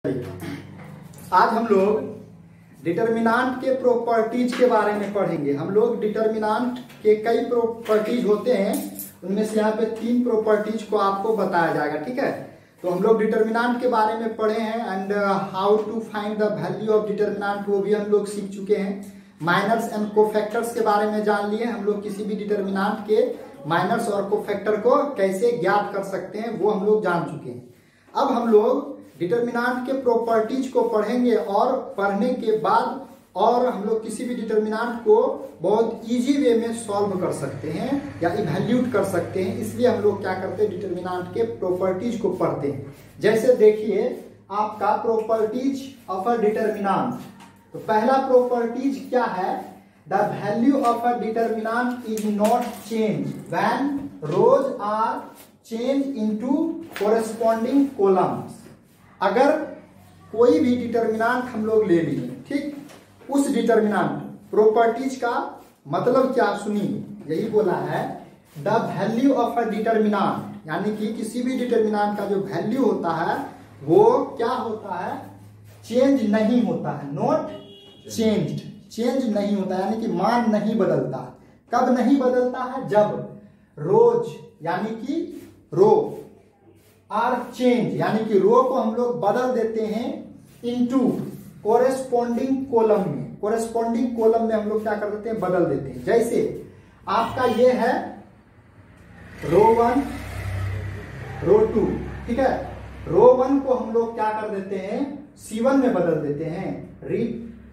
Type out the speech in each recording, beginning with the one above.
आज हम लोग डिटर्मिनांट के प्रॉपर्टीज के बारे में पढ़ेंगे। हम लोग डिटर्मिनांट के कई प्रॉपर्टीज होते हैं, उनमें से यहाँ पे 3 प्रॉपर्टीज को आपको बताया जाएगा। ठीक है, तो हम लोग डिटर्मिनांट के बारे में पढ़े हैं and how to find the value of determinant वो भी हम लोग सीख चुके हैं। माइनर्स एंड कोफैक्टर्स के बारे में जान लिए हम लोग, किसी भी डिटर्मिनांट के माइनर्स और कोफैक्टर को कैसे ज्ञात कर सकते हैं वो हम लोग जान चुके हैं। अब हम लोग डिटर्मिनांट के प्रॉपर्टीज को पढ़ेंगे और पढ़ने के बाद और हम लोग किसी भी डिटर्मिनांट को बहुत इजी वे में सॉल्व कर सकते हैं या इवैल्यूएट कर सकते हैं। इसलिए हम लोग क्या करते हैं, डिटर्मिनांट के प्रॉपर्टीज को पढ़ते हैं। जैसे देखिए आपका प्रॉपर्टीज ऑफ अ डिटर्मिनांट, तो पहला प्रॉपर्टीज क्या है, the value of a determinant is not change when rows are change into corresponding columns. अगर कोई भी डिटर्मिनांट हम लोग ले लिए, ठीक, उस डिटर्मिनांट प्रॉपर्टीज का मतलब क्या सुनिए, यही बोला है the value of a determinant, यानी कि किसी भी डिटर्मिनांट का जो वैल्यू होता है वो क्या होता है, चेंज नहीं होता है, नॉट चेंज्ड, चेंज नहीं होता यानी कि मान नहीं बदलता। कब नहीं बदलता है, जब रोज यानी कि रो आर चेंज, यानी कि रो को हम लोग बदल देते हैं इनटू कोरेस्पॉन्डिंग कॉलम में। कोरेस्पॉन्डिंग कॉलम में हम लोग क्या कर देते हैं, बदल देते हैं। जैसे आपका ये है रो 1 रो 2, ठीक है, रो 1 को हम लोग क्या कर देते हैं, C1 में बदल देते हैं।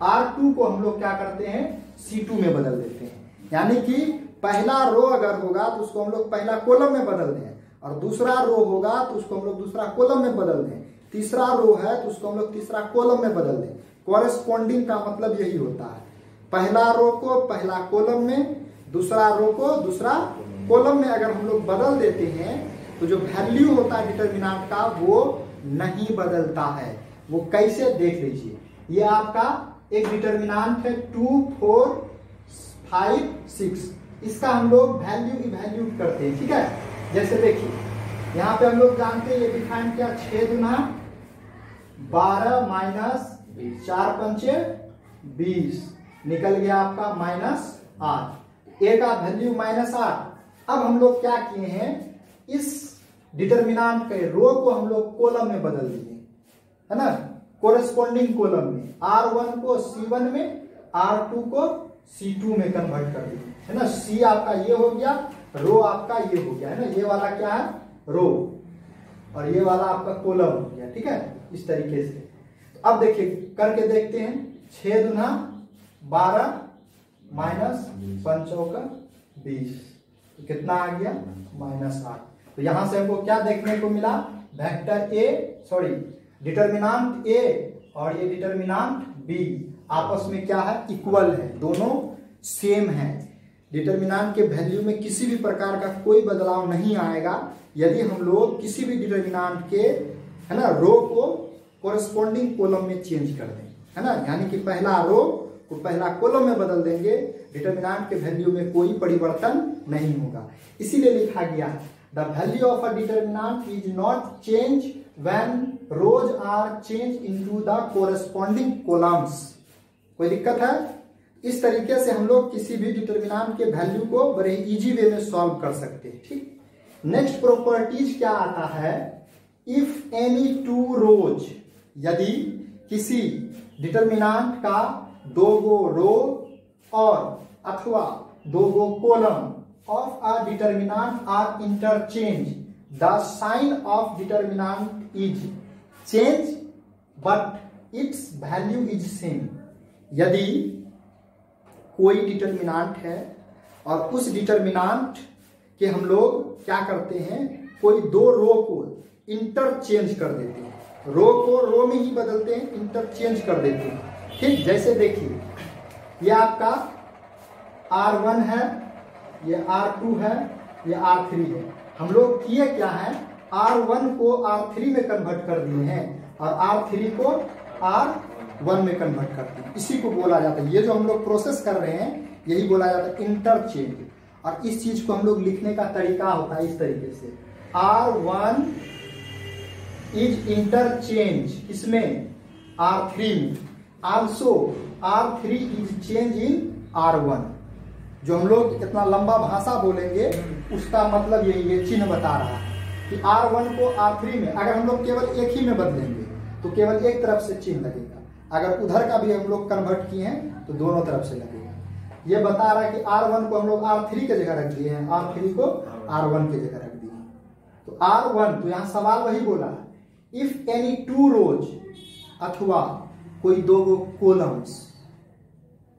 R2 को हम लोग क्या करते हैं, C2 में बदल देते हैं। यानी कि पहला रो अगर होगा तो उसको हम लोग पहला कॉलम में बदल दें, और दूसरा रो होगा तो उसको हम लोग दूसरा कॉलम में बदल दें, तीसरा रो है तो उसको हम लोग तीसरा कॉलम में बदल दें। कॉरेस्पॉन्डिंग का मतलब यही होता है, पहला रो को पहला कॉलम में, दूसरा रो को दूसरा कॉलम में अगर हम लोग बदल देते हैं तो जो वैल्यू होता है डिटर्मिनांट का वो नहीं बदलता है। वो कैसे, देख लीजिए, ये आपका एक डिटर्मिनांट है 2 4 5 6, इसका हम लोग वैल्यू इवैल्यूएट करते हैं। ठीक है, जैसे देखिए यहाँ पे हम लोग जानते हैं ये डिफाइन क्या, 6 दूना 12 माइनस 4 पंचे 20, निकल गया आपका -8, ए का वैल्यू -8। अब हम लोग क्या किए हैं, इस डिटर्मिनांट के रो को हम लोग कॉलम में बदल दिए, है ना, कोरेस्पॉन्डिंग कॉलम में। R1 को C1 में, R2 को C2 में कन्वर्ट कर दिए, है ना। C आपका ये हो गया, रो आपका ये हो गया, है ना, ये वाला क्या है, रो, और ये वाला आपका कॉलम हो गया। ठीक है, इस तरीके से। तो अब देखिए करके देखते हैं, 6 दूना 12 माइनस 5 20, तो कितना आ गया, -8। तो यहां से हमको क्या देखने को मिला, वेक्टर डिटर्मिनांट ए और ये डिटर्मिनांट बी आपस में क्या है, इक्वल है, दोनों सेम है। डिटर्मिनांट के वैल्यू में किसी भी प्रकार का कोई बदलाव नहीं आएगा यदि हम लोग किसी भी डिटर्मिनांट के, है ना, रो को कोरेस्पॉन्डिंग कॉलम में चेंज कर दें, है ना, यानी कि पहला रो को पहला कॉलम में बदल देंगे, डिटर्मिनांट के वैल्यू में कोई परिवर्तन नहीं होगा। इसीलिए लिखा गया है the value of a determinant is not change when rows are change into the corresponding columns. कोई दिक्कत है? इस तरीके से हम लोग किसी भी डिटर्मिनांट के वैल्यू को बड़े इजी वे में सॉल्व कर सकते हैं। ठीक, नेक्स्ट प्रॉपर्टीज क्या आता है, इफ एनी 2 रोज, यदि किसी डिटर्मिनांट का 2 गो रो और अथवा 2 गो column of a determinant are interchange, the sign of determinant is change but its value is same. यदि कोई डिटर्मिनांट है और उस डिटर्मिनांट के हम लोग क्या करते हैं, कोई 2 रो को इंटरचेंज कर देते हैं, रो को रो में ही बदलते हैं, इंटरचेंज कर देते हैं। ठीक, जैसे देखिए ये आपका R1 है, ये R2 है, ये R3 है। हम लोग किए क्या है, R1 को R3 में कन्वर्ट कर दिए हैं और R3 को R1 में कन्वर्ट कर दिए, इसी को बोला जाता है, ये जो हम लोग प्रोसेस कर रहे हैं यही बोला जाता है इंटरचेंज। और इस चीज को हम लोग लिखने का तरीका होता है इस तरीके से, R1 इज इंटरचेंज किसमें, R3 में। Also R3 is change in R1। जो हम लोग इतना लंबा भाषा बोलेंगे उसका मतलब यही है, चिन्ह बता रहा है कि R1 को R3 में अगर हम लोग केवल एक ही में बदलेंगे तो केवल एक तरफ से चिन्ह लगेगा, अगर उधर का भी हम लोग कन्वर्ट किए हैं तो दोनों तरफ से लगेगा। ये बता रहा है कि R1 को हम लोग R3 के जगह रख दिए हैं, R3 को R1 के जगह रख दिए हैं। तो R1, तो यहाँ सवाल वही बोला है, इफ एनी टू रोज अथवा कोई दो columns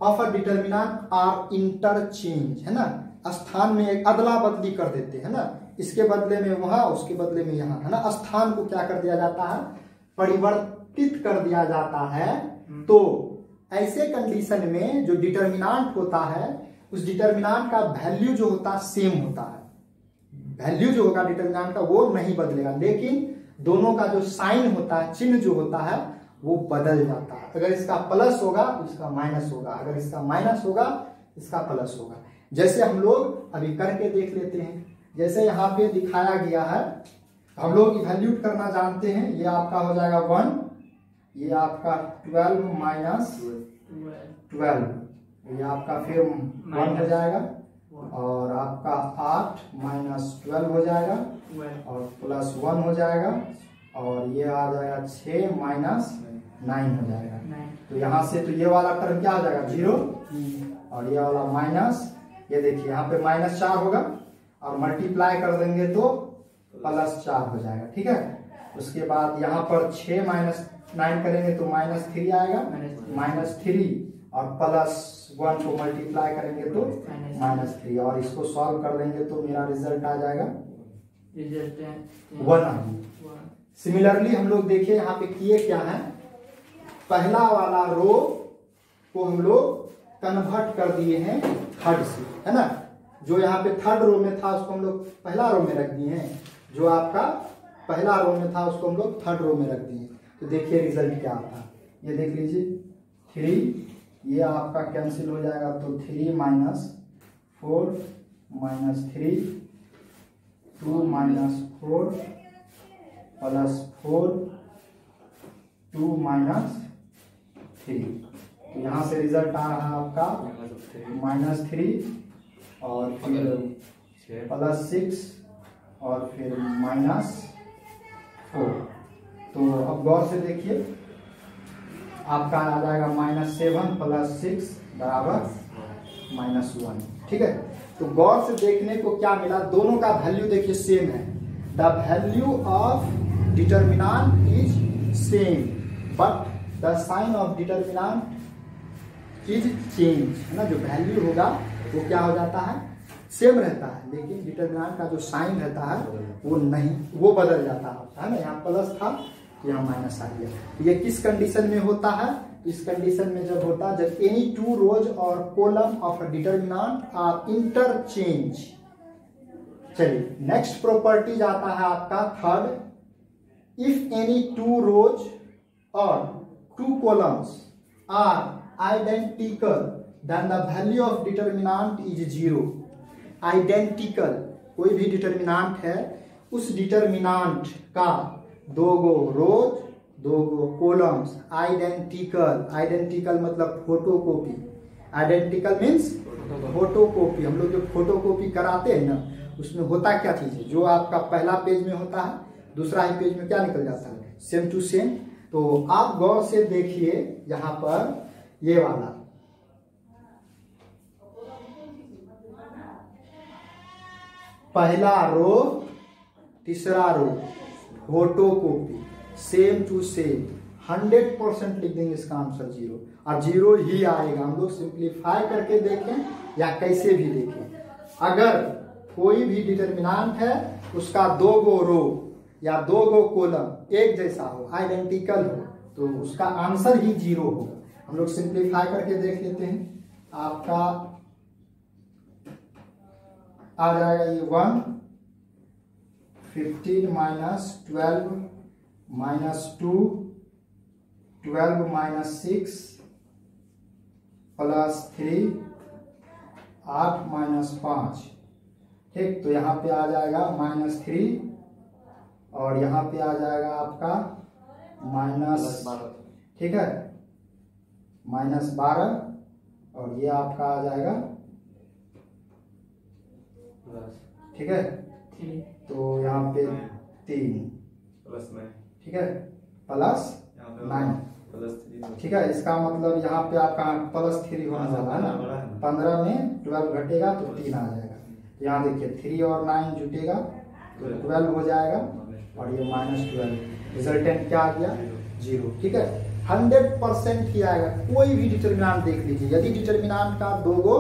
of a determinant are interchange, है ना, स्थान में एक अदला बदली कर देते हैं ना, इसके बदले में वहां उसके बदले में यहाँ, है ना, स्थान को क्या कर दिया जाता है, परिवर्तित कर दिया जाता है। तो ऐसे कंडीशन में जो डिटर्मिनेंट होता है उस डिटर्मिनेंट का वैल्यू जो होता है सेम होता है, वैल्यू जो होगा डिटर्मिनेंट का वो नहीं बदलेगा, लेकिन दोनों का जो साइन होता है, चिन्ह जो होता है वो बदल जाता है। अगर इसका प्लस होगा तो इसका माइनस होगा, अगर इसका माइनस होगा इसका प्लस होगा। जैसे हम लोग अभी करके देख लेते हैं, जैसे यहाँ पे दिखाया गया है, हम लोग इवैल्यूट करना जानते हैं। ये आपका हो जाएगा 1, ये आपका 12 माइनस 12, ये आपका फिर 1 हो जाएगा, और आपका 8 माइनस 12 हो जाएगा, और प्लस 1 हो जाएगा, और ये आ जाएगा 6 माइनस 9 हो जाएगा। तो यहाँ से तो ये वाला टर्म क्या हो जाएगा 0, और ये वाला माइनस, ये देखिए यहाँ पे माइनस 4 होगा, और मल्टीप्लाई कर देंगे तो प्लस 4 हो जाएगा, ठीक है। उसके बाद यहाँ पर 6 माइनस 9 करेंगे तो माइनस 3 आएगा, माइनस 3, और प्लस 1 को मल्टीप्लाई करेंगे तो माइनस 3, और इसको सॉल्व कर देंगे तो मेरा रिजल्ट आ जाएगा 1। सिमिलरली हम लोग देखिए यहाँ पे किए क्या है, पहला वाला रो को हम लोग कन्वर्ट कर दिए हैं थर्ड से, है ना, जो यहाँ पे थर्ड रो में था उसको हम लोग पहला रो में रख दिए हैं, जो आपका पहला रो में था उसको हम लोग थर्ड रो में रख दिए। तो देखिए रिजल्ट क्या आता है, ये देख लीजिए 3, ये आपका कैंसिल हो जाएगा तो 3 minus 4 minus 3, 2 minus 4 plus 4, 2 minus 3। तो यहाँ से रिजल्ट आ रहा है आपका माइनस 3, और फिर प्लस 6, और फिर माइनस 4। तो अब गौर से देखिए, आपका आ जाएगा माइनस 7 प्लस 6 बराबर माइनस 1, ठीक है। तो गौर से देखने को क्या मिला, दोनों का वैल्यू देखिए सेम है, the value of determinant is same but the sign of determinant is change, है ना, जो वैल्यू होगा वो क्या हो जाता है, सेम रहता है, लेकिन डिटर्मिनेंट का जो साइन रहता है वो नहीं, वो बदल जाता है ना, यहाँ प्लस था यहाँ माइनस आ गया। तो ये किस कंडीशन में होता है, इस कंडीशन में जब होता है जब एनी टू रोज और column of a determinant are interchange. चलिए नेक्स्ट प्रॉपर्टीज आता है आपका third, if any two rows और two columns are identical then the value of determinant is 0। Identical कोई भी डिटर्मिनेंट है, उस डिटर्मिनेंट का दो गो रोज दो गो कॉलम्स आइडेंटिकल, आइडेंटिकल मतलब फोटोकॉपी, आइडेंटिकल मीन्स फोटोकॉपी। हम लोग जो फोटोकॉपी कराते हैं ना उसमें होता क्या चीज है, जो आपका पहला पेज में होता है दूसरा ही पेज में क्या निकल जाता है, सेम टू सेम। तो आप गौर से देखिए यहाँ पर ये वाला पहला रो तीसरा रो फोटोकॉपी सेम टू सेम 100% लिख देंगे, इसका आंसर 0 और 0 ही आएगा। हम लोग सिंप्लीफाई करके देखें या कैसे भी देखें, अगर कोई भी डिटर्मिनेंट है उसका दो गो रो या दो गो कॉलम एक जैसा हो, आइडेंटिकल हो, तो उसका आंसर ही 0 होगा। हम लोग सिंप्लीफाई करके देख लेते हैं, आपका आ जाएगा ये 1, 15 minus 12 minus 2, 12 minus 6 plus 3, 8 minus 5, ठीक। तो यहाँ पे आ जाएगा -3 और यहाँ पे आ जाएगा आपका -12, ठीक है, -12 और ये आपका आ जाएगा, ठीक है, तो यहाँ पे 3, ठीक है, +9, ठीक है। इसका मतलब यहाँ पे आपका +3 होने वाला है ना, 15 में 12 घटेगा तो 3 आ जाएगा। तो यहाँ देखिए 3 और 9 जुटेगा तो 12 हो जाएगा और ये -12, रिजल्टेंट क्या आ गया, 0, ठीक है। 100% ही आएगा। कोई भी डिटर्मिनेंट देख लीजिए, यदि डिटर्मिनेंट का 2 गो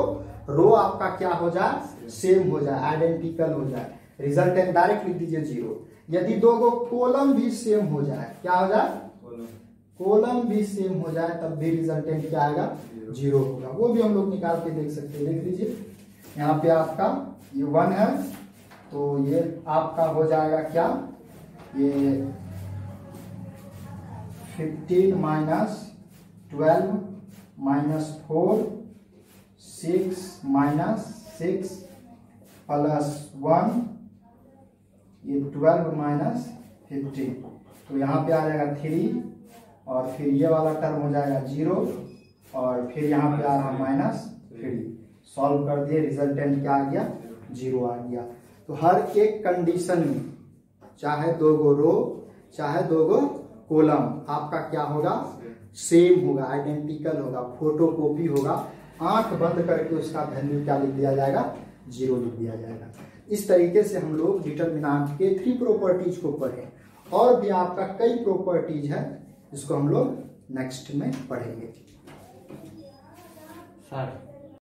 रो आपका क्या हो जाए, सेम हो जाए, आइडेंटिकल हो जाए, रिजल्टेंट डायरेक्ट लिख दीजिए 0। यदि 2 गो कॉलम भी सेम हो जाए, क्या हो जाए, कॉलम भी सेम हो जाए, तब भी रिजल्टेंट क्या आएगा, 0 होगा। वो भी हम लोग निकाल के देख सकते हैं। देख लीजिए यहाँ पे आपका ये 1 है तो ये आपका हो जाएगा क्या, ये 15 - 12 -4 6 -6 +1, ये 12 - 15, तो यहाँ पे आ जाएगा 3 और फिर ये वाला टर्म हो जाएगा 0 और फिर यहाँ पे आ रहा -3। सॉल्व कर दिए, रिजल्टेंट क्या आ गया, 0 आ गया। तो हर एक कंडीशन में चाहे 2 गो रो चाहे 2 गो कॉलम आपका क्या होगा, सेम होगा, आइडेंटिकल होगा, फोटोकॉपी होगा। आंख बंद करके उसका वैल्यू क्या लिख दिया जाएगा, 0 लिख दिया जाएगा। इस तरीके से हम लोग डिटर्मिनेंट के 3 प्रॉपर्टीज को पढ़े। और भी आपका कई प्रॉपर्टीज है, इसको हम लोग नेक्स्ट में पढ़ेंगे। सर